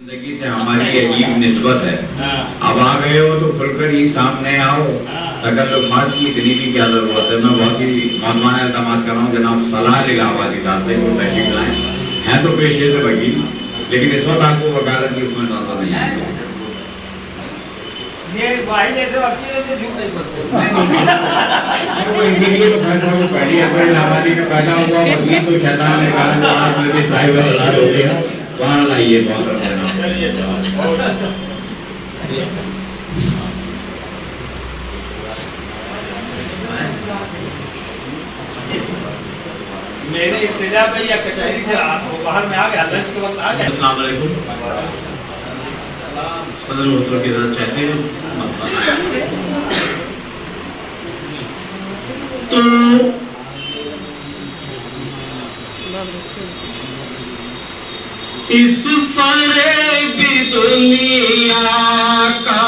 زندگی سے ہماری عجیب نسبت ہے. اب آ گئے ہو تو کھل کر ہی سامنے آؤ. تکلفات کی اتنی بھی کیا ضرورت ہے. میں بہت ہی مولانا التماس کر رہا ہوں جناب صلاح الہ آبادی صاحب سے وہ تشریف لائیں. ہیں تو پیشے سے وکیل لیکن اس وقت آپ کو وکالت کی اس میں نظر نہیں آئی. یہ واحد ایسے وکیل ہے جو جھوٹ نہیں بولتے. ان کے لیے تو فیصلہ وہ پہلی اپنے الہ آبادی میں پیدا ہوا وکیل تو شیطان نے کہا کہ آپ میں بھی صاحب اولاد ہو گیا. وہاں لائیے بہت میرے ابتدا پہ یا کچہری سے باہر میں آ گیا لنچ کے وقت آ گیا. السلام علیکم. صدر محترم کی اجازت چاہتے ہیں تو اس فریبی دنیا کا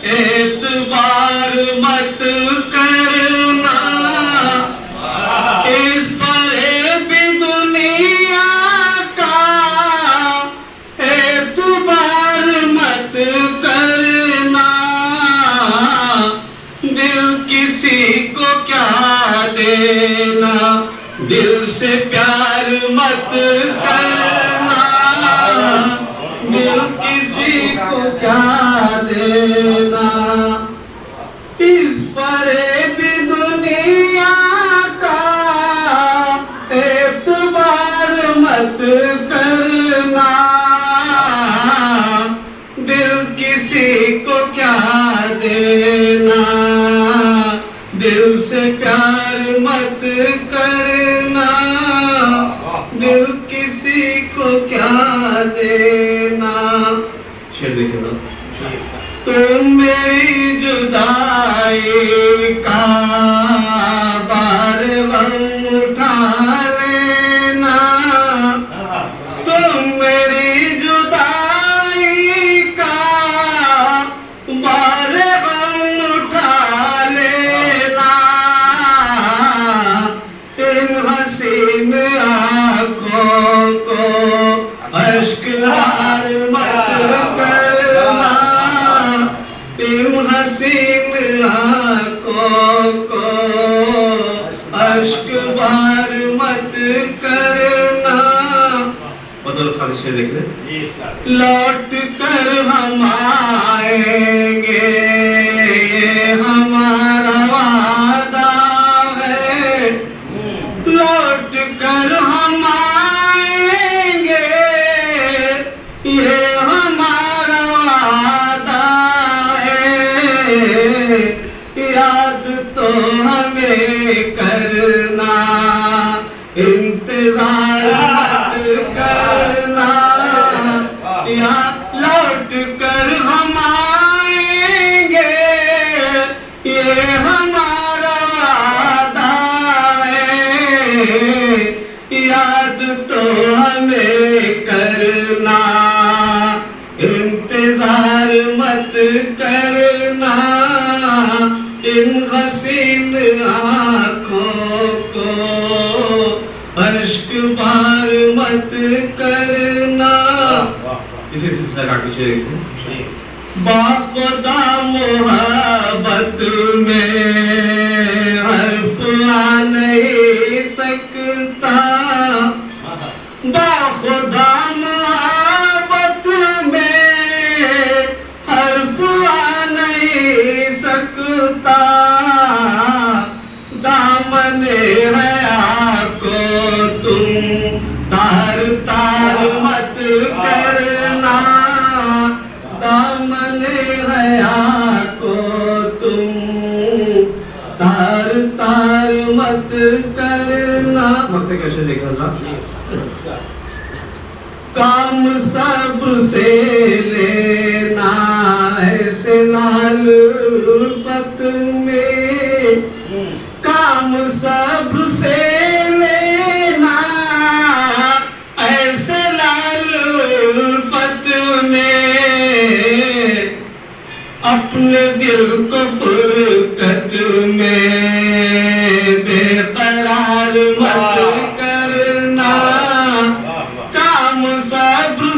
اعتبار مت کرنا. اس فریبی دنیا کا اعتبار مت کرنا. دل کسی کو کیا دینا, دل سے پیار مت کرنا. دل کسی کو کیا دینا. اس فریب دنیا کا اعتبار مت کرنا. دل کسی کو کیا دینا, دل سے پیار مت کرنا. دل کسی کو کیا دینا. شعر دیکھیں نا. تم میری جدائی کا بار غم اٹھا لینا. تم میری جدائی کا بار غم اٹھا لینا. ان حسین آنکھوں کو اشک بار مت کرنا. ان حسین آنکھوں کو اشک بار مت کرنا. بدل خالص سے دیکھ لیں. لوٹ کر ہم آئیں گے یہ ہمارا وعدہ ہے. لوٹ کر ہم آئیں گے یہ ہمارا وعدہ ہے. یاد تو ہمیں کرنا, انتظار مت کرنا. لوٹ کر ہم آئیں گے یہ ہمارا وعدہ ہے. یاد تو ہمیں کرنا, انتظار مت کرنا. ان حسین آنکھوں کو اشک بار مت کرنا. اسی سلسلہ کا کچھ دیکھیں. باخدا محبت میں حرف آ نہیں سکتا. باخدا محبت میں حرف آ نہیں سکتا. دامن حیا کو تم تار تار مت کرنا. دامن حیا کو تم تار تار مت کرنا. وقت کیسے دیکھا صاحب. کام سب سے لینا ایسے لال الفت میں. کام سب سے لینا ایسے لال الفت میں. اپنے دل کو فرقت میں بے قرار مت کرنا. کام صبر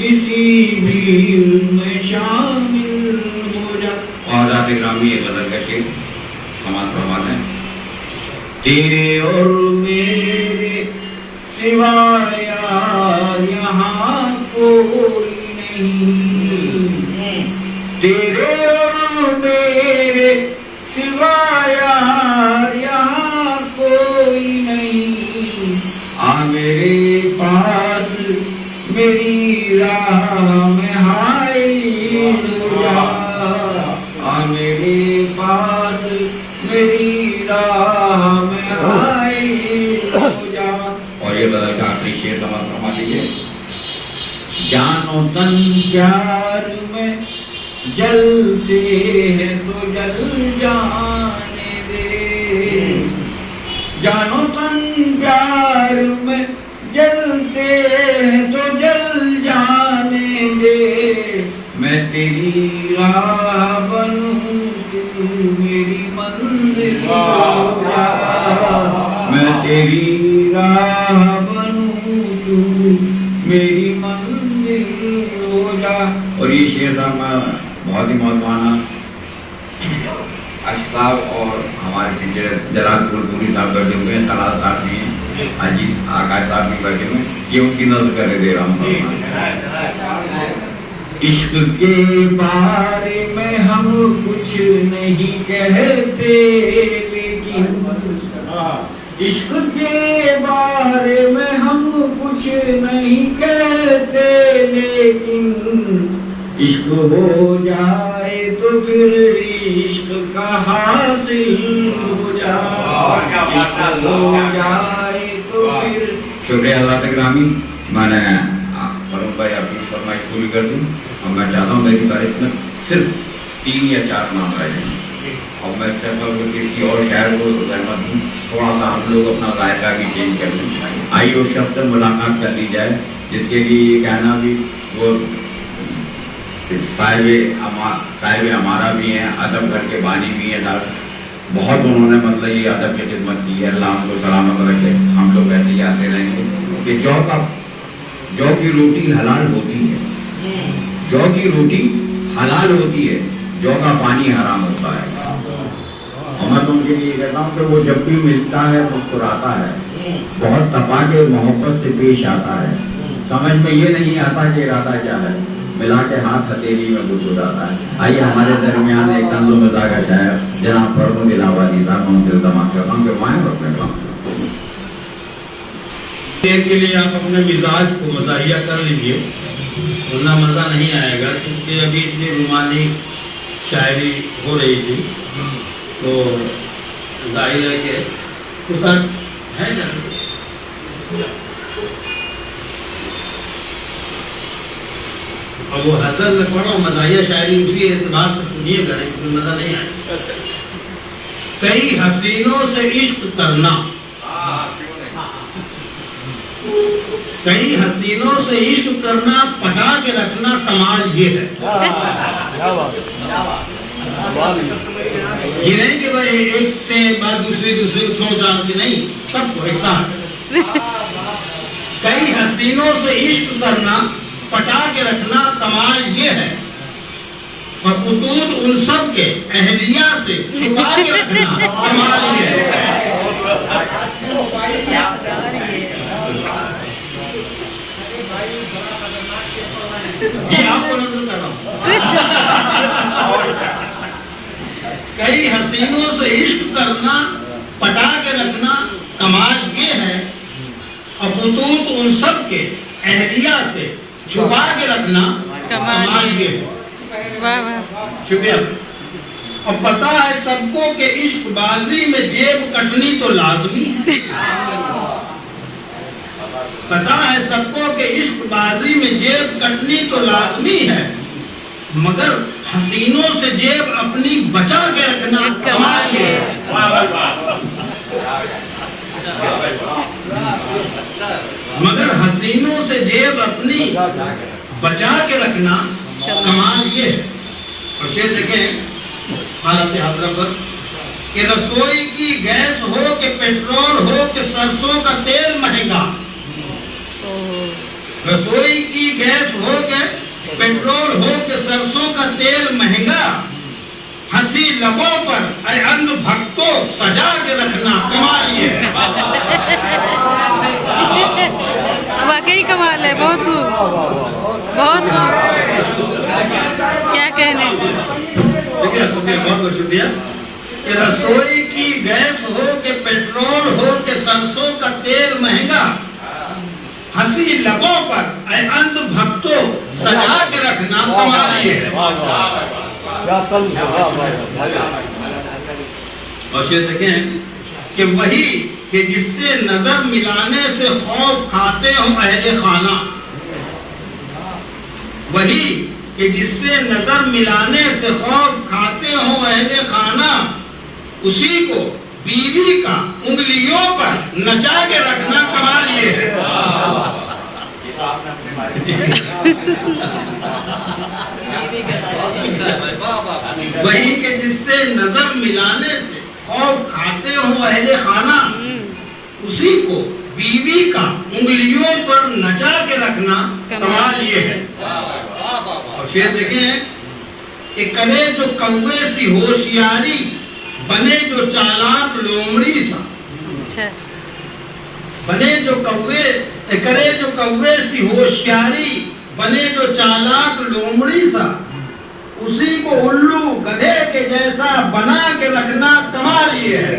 کسی بھی میں شامل ہو جا. اور حضرات گرامی یہ غزل کا شعر سماعت فرماتے ہیں. تیرے اور میرے سوا یار یہاں کوئی نہیں، تیرے اور میرے سوا یار یہاں کوئی نہیں. آ میرے پاس میری راہ میں حائل ہو جا، آ میرے پاس میری راہ میں حائل ہو جا. اور یہ غزل کا آخری شعر سماعت فرما لیجیے. جان و تن پیار میں جلتے ہیں تو جل جانے دے، جان و تن پیار میں جلتے ہیں تو جل جانے دے. میں تیری راہ بنوں تو میری منزل ہو جا، میں تیری راہ بنوں تو میری منزل ہو جا. اور یہ شعر صاحب بہت ہی مولانا اشق صاحب اور ہمارے جلال پوری صاحب بیٹھے ہوئے ہیں، طلال صاحب بھی ہیں، عزیز آکاش صاحب بھی بیٹھے ہوئے ہیں. یہ ان کی نظر کر دے رہا ہوں. عشق کے بارے میں ہم کچھ نہیں کہتے لیکن، عشق کے بارے میں ہم کچھ نہیں کہتے لیکن، عشق ہو جائے تو پھر عشق کا حاصل ہو جائے، عشق ہو جائے تو پھر. شکریہ حضرات گرامی. میں نے فاروق بھائی آپ کی فرمائش پوری کر دوں اور میں چاہتا ہوں میری تاریخ میں صرف 3 یا 4 نام رہ جائیں اور میں کسی اور شاعر کو رحمت دوں. تھوڑا سا ہم لوگ اپنا ذائقہ بھی چینج کر لیں. آئیے اس شخص سے ملاقات کر لی جائے جس کے لیے یہ کہنا بھی وہ صاحب ہمارا بھی ہیں، ادب گھر کے بانی بھی ہیں. بہت انہوں نے مطلب یہ ادب کی خدمت کی ہے. اللہ ان کو سلامت رکھے. ہم لوگ ایسے ہی آتے رہیں گے کہ جو کی روٹی حلال ہوتی ہے، جو کی روٹی حلال ہوتی ہے، جو کا پانی حرام ہوتا ہے. اور میں تم کے لیے کہتا ہوں کہ وہ جب بھی ملتا ہے مسکراتا ہے، بہت تپا کے محبت سے پیش آتا ہے. سمجھ میں یہ نہیں آتا کہ ارادہ کیا ہے، ملا کے ہاتھ ہتھیلی میں گد ہو جاتا ہے. آئیے ہمارے درمیان ایک طنز و مزاح کا شاعر جناب فرمود الہواری صاحب، ان سے التماس کرتا ہوں کہ وائیں اپنے کام کے لیے آپ اپنے مزاج کو مزاحیہ کر لیجئے، ورنہ مزہ نہیں آئے گا. کیونکہ ابھی اتنی رومانی شاعری ہو رہی تھی تو ظاہر ہے کہ استاد ہے نا. اور وہ حسن میں پڑھو مزاحیہ شاعری اسی اعتبار سے سنیے گا، اس میں مزہ نہیں آئے گا. کئی حسینوں سے عشق کرنا، کئی حسینوں سے عشق کرنا، پٹا کے رکھنا کمال یہ ہے. یہ نہیں کہ بھائی ایک سے بعد دوسری کو چھوڑ جان کے نہیں، سب کو ایک ساتھ. کئی حسینوں سے عشق کرنا، پٹا کے رکھنا کمال یہ ہے، اور خطوط ان سب کے اہلیہ سے چھپا کے رکھنا کمال یہ ہے. جی آپ کو نظر کر رہا ہوں. کئی حسینوں سے عشق کرنا، پٹا کے رکھنا کمال یہ ہے، اور خطوط ان سب کے اہلیہ سے چھپا کے رکھنا کمال یہ ہے. شکریہ. اور پتہ ہے سب کو کہ عشق بازی میں جیب کٹنی تو لازمی ہے. پتہ ہے سب کو کہ عشق بازی میں جیب کٹنی تو لازمی ہے، مگر حسینوں سے جیب اپنی بچا کے رکھنا کمال ہے. مگر حسینوں سے جیب اپنی بچا کے رکھنا کمال یہ ہے. اور شعر دیکھیں حالت حاضرہ پر کہ رسوئی کی گیس ہو کہ پیٹرول ہو کہ سرسوں کا تیل مہنگا، رسوئی کی گیس ہو کے پیٹرول ہو کے سرسوں کا تیل مہنگا، ہنسی لبوں پر اے اندھ بھکتو سجا کے رکھنا، کمال یہ ہے۔ واقعی کمال ہے، بہت خوب، بہت خوب، کیا کہنے۔ دیکھیے بہت بہت شکریہ کہ رسوئی کی گیس ہو کہ پیٹرول ہو کہ سرسوں کا تیل مہنگا، ہنسی لبوں پر اے اندھ بھکتو سجا کے رکھنا، کمال یہ ہے۔ اور یہ دیکھیں کہ وہی کہ جس سے نظر ملانے سے خوف کھاتے ہوں اہل خانہ، وہی کہ جس سے نظر ملانے سے خوف کھاتے ہوں اہل خانہ، اسی کو بیوی کا انگلیوں پر نچا کے رکھنا، کمال یہ ہے۔ وہی کہ جس سے نظر ملانے سے خوف کھاتے ہوں اہل خانہ، اسی کو بیوی کا انگلیوں پر نچا کے رکھنا، کمال یہ ہے۔ اور شعر دیکھیں کہ کرے جو کوے سی ہوشیاری، بنے جو چالاک لومڑی سا، بنے جو کوے، کرے جو کوے سی ہوشیاری، بنے جو چالاک لومڑی سا، اسی کو الو گدھے کے جیسا بنا کے رکھنا، کمال یہ ہے۔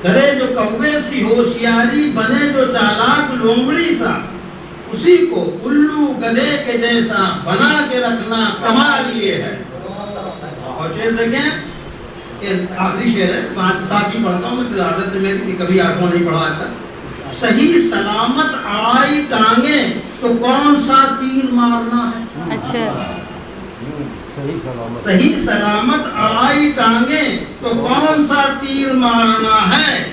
کرے جو کوے سی ہوشیاری، بنے جو چالاک لومڑی سا، اسی کو الو گدھے کے جیسا بنا کے رکھنا، کمال یہ ہے۔ اور شعر دیکھیں کہ آخری شعر ہے، 5 ساتھ ہی پڑھتا ہوں میں، عادت ہے میری کبھی آنکھوں نہیں پڑھا تھا۔ صحیح سلامت آئی ٹانگیں تو کون سا تیر مارنا ہے، اچھا، صحیح سلامت آئی ٹانگیں تو کون سا تیر مارنا ہے،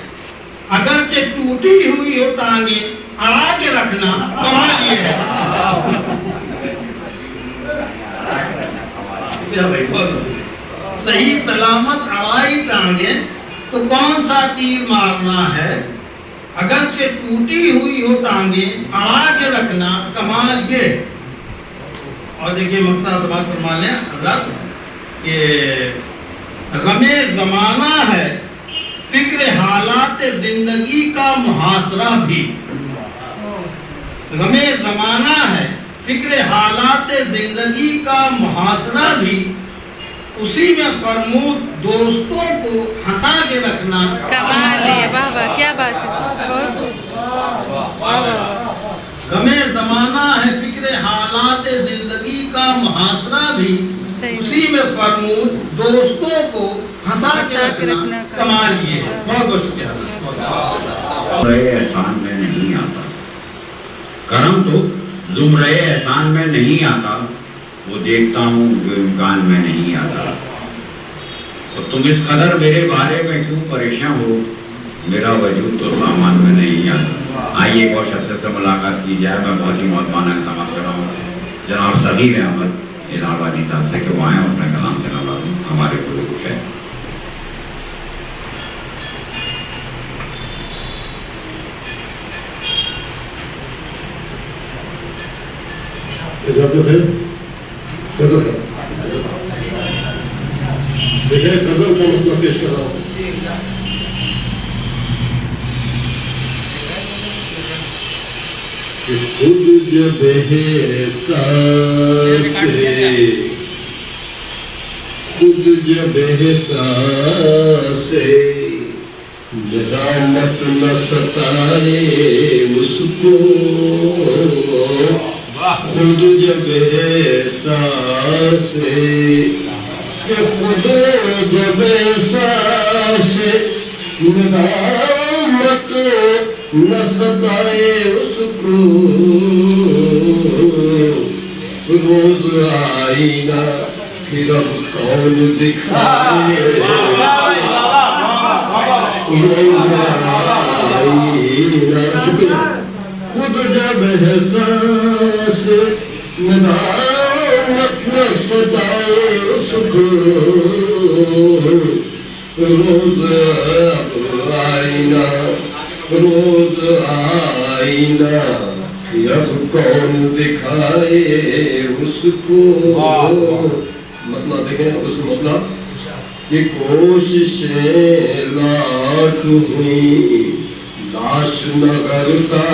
اگرچہ ٹوٹی ہوئی ہو ٹانگیں اڑا کے رکھنا، کمال یہ ہے۔ صحیح سلامت اڑائی ٹانگیں تو کون سا تیر مارنا ہے، اگرچہ ٹوٹی ہوئی ہو ٹانگیں اڑا کے رکھنا، کمال یہ۔ اور دیکھیے مقطع سماعت فرما لیں حضرات کہ غم زمانہ ہے فکر حالات زندگی کا محاصرہ بھی، غم زمانہ ہے فکر حالات زندگی کا محاصرہ بھی، اسی میں فرمود دوستوں کو ہنسا کے رکھنا، کمال ہے، واہ واہ، کیا بات ہے، بہت خوب، واہ واہ۔ غم زمانہ ہے فکر حالات زندگی کا محاصرہ بھی، اسی میں فرمود دوستوں کو ہنسا کے رکھنا، کمال یہ ہے۔ بہت بہت شکریہ۔ زمرے احسان میں نہیں آتا، کرم تو زمرے احسان میں نہیں آتا، وہ دیکھتا ہوں جو امکان میں نہیں آتا۔ تو تم اس قدر میرے بارے میں کیوں پریشان ہو، میرا وجود تو سامان میں نہیں آتا۔ آئیے ایک اور شخص سے ملاقات کی جائے، میں بہت ہی محترمانہ التماس کر رہا ہوں جناب صغیر احمد الہ آبادی صاحب سے کہ وہ آئیں اپنے کلام سے نوازیں ہمارے پورے کچھ ہے۔ اجازت ہے؟ غزل کا دیکھیں، غزل کا مطلب پیش کر رہا ہوں۔ کہ خود جب احساس سے، خود جب احساس سے ندامت نہ ستائے اس کو، خود جب احساس سے، کہ خود جب احساس سے ندامت نہ ستائے اس کو، روز آئینہ پھر اب کون دکھائے، روز آئینہ، شکریہ۔ خود جب احساس ندامت نہ ستائے اس کو، روز آئینہ روز آئینہ اب کون دکھائے اس کو. مطلب دیکھیں اس مطلب کہ کوششیں لاکھ ہوئی لاش نگرتا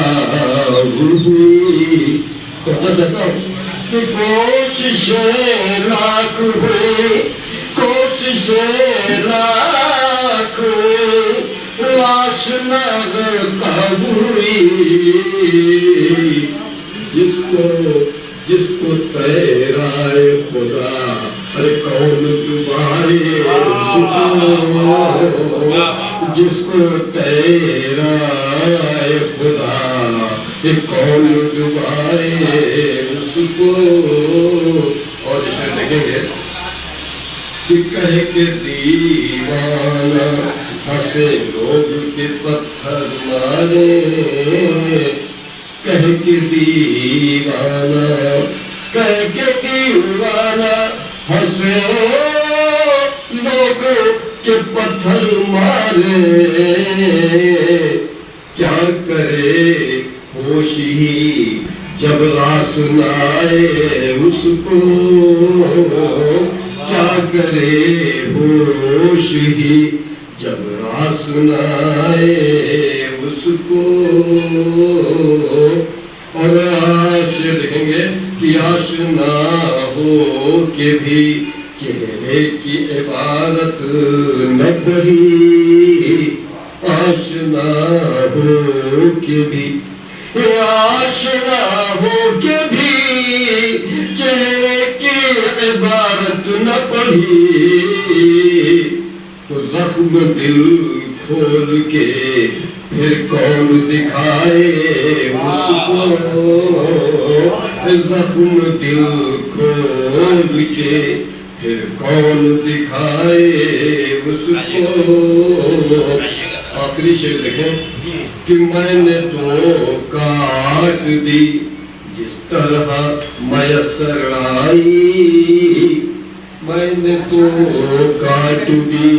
ہوئی. تو میں کہتا ہوں کہ کوششیں لاکھ ہوئی کوششیں لاکھ ہوئی لاش نگرتا ہوئی. جس کو تیرا خدا ارے کون دوبارے جس کو تیرا خدا کون دوبارے اس کو. اور اس میں دیکھیں گے کہ کہہ کے دیوانہ ہنسے لوگ کے پتھر مارے. کہہ کے دیوانہ ہنسے لوگ کے پتھر مارے. کیا کرے ہوش ہی جب راہ سنائے اس کو. کیا کرے ہوش ہی جب راہ سنائے اس کو. اور آشنا لکھیں گے کہ آشنا ہو کے بھی چہرے کی عبارت نہ پڑھی. آشنا ہو کے بھی آشنا ہو کے بھی چہرے کی عبارت نہ پڑھی. تو زخم دل کھول کے پھر کون دکھائے اس کو. زخم دل کھول کے پھر کون دکھائے اس کو. آخری شعر دیکھیں کہ میں نے تو کاٹ دی جس طرح میسر آئی. میں نے تو کاٹ دی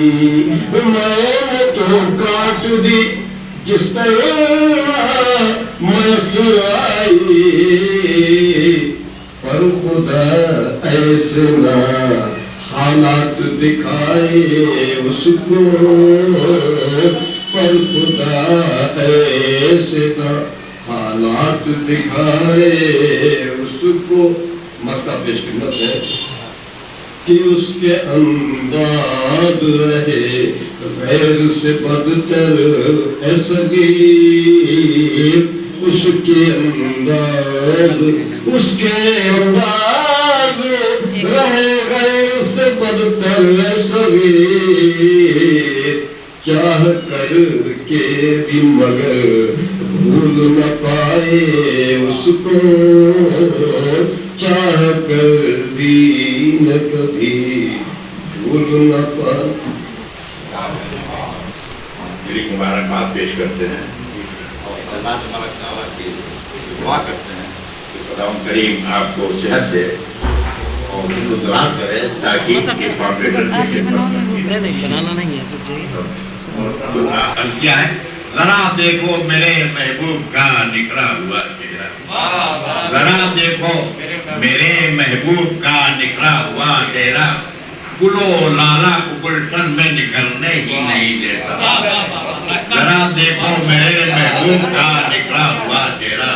میں نے تو کاٹ دی جس طرح میسر آئی. پر خدا ایسے نہ حالات دکھائے اس کو. پر خدا ایسے نہ حالات دکھائے اس کو. مکہ پیش خدمت ہے کہ اس کے انداز رہے غیر سے بدتر صغیر. اس کے انداز رہے غیر سے بدتر صغیر. چاہ کر کے بھی مگر بھول نہ پائے اس کو. چاہ کر بھی نہ کبھی بھول نہ پائے. میری مبارکباد پیش کرتے ہیں اور اللہ تبارک تعالیٰ کی دعا کرتے ہیں کہ خداوند کریم آپ کو صحت دے اور عمر دراز کرے تاکہ فاؤنڈیشن کی خدمت کیا ہے. ذرا دیکھو میرے محبوب کا نکھرا ہوا چہرہ. ذرا دیکھو میرے محبوب کا نکھرا ہوا چہرہ. گلو لالا کو گلشن میں نکلنے ہی نہیں دیتا. ذرا دیکھو میرے محبوب کا نکھرا ہوا چہرہ.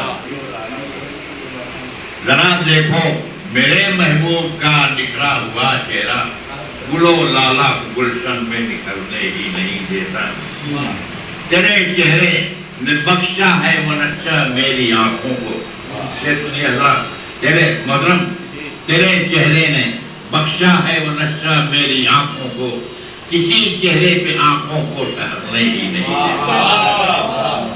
ذرا دیکھو میرے محبوب کا نکھرا ہوا چہرہ. گلو لالا کو گلشن میں نکلنے ہی نہیں دیتا. تیرے چہرے نے بخشا ہے منشا میری آنکھوں کو. سنیے حضرات تیرے محترم تیرے چہرے نے بخشا ہے منشا میری آنکھوں کو. کسی چہرے پہ آنکھوں کو ٹھہرنے ہی نہیں دیتا.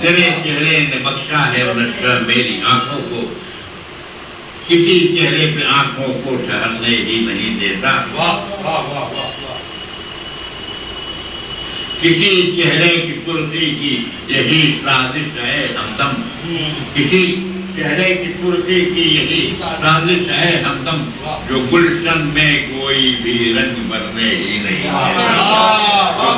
تیرے چہرے نے بخشا ہے منشا میری آنکھوں کو. کسی چہرے پہ آنکھوں کو ٹھہرنے ہی نہیں دیتا. کسی چہرے کی ترسی کی یہی سازش ہے ہمدم. کسی چہرے کی ترسی کی یہی سازش ہے ہمدم. جو گلشن میں کوئی بھی رنگ بھرنے ہی نہیں دیتا. جو